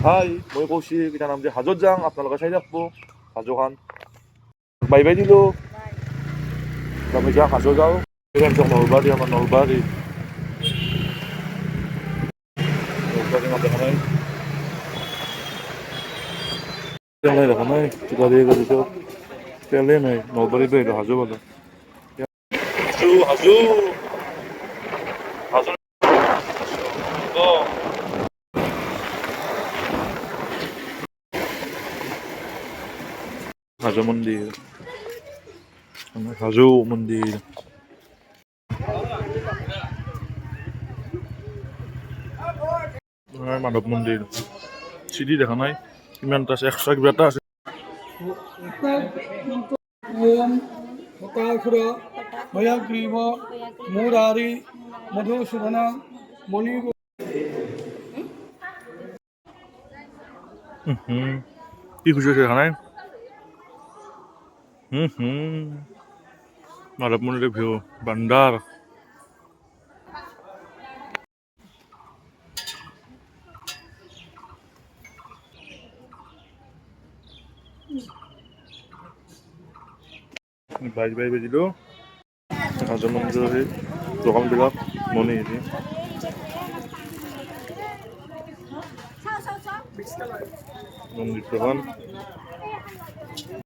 high মই কৌশিক এটা নাম যে হাজত যাওঁ আপোনালোকে চাই থাকব হাজোখান বাই বাই দিলোঁ আমি যাওঁ হাজো যাওঁ নলবাৰী আমাৰ নলবাৰী নলবাৰী দেখা নাই তেল নাই দেখা নাই গাড়ী গাড়ীটো তেলেই নাই নলবাৰীত আহিলোঁ হাজো পালোঁ হাজো হাজো হাজো হাজো মন্দিৰ হাজো মন্দিৰ মাধৱ মন্দিৰ চিৰি দেখা নাই কিমানটা আছে এক্সট্ৰা কিবা এটা আছে ओम हतासुर भयग्रीव मुरारी मधुसूदन मणि কি খুশি হৈছে দেখা নাই মাধৱ মন্দিৰৰ ভিউ বান্দাৰ বাই বাই বেজিলোঁ হাজো মন্দিৰৰ সেই দোকানবিলাক মনি আহিছে মন্দিৰ দোকান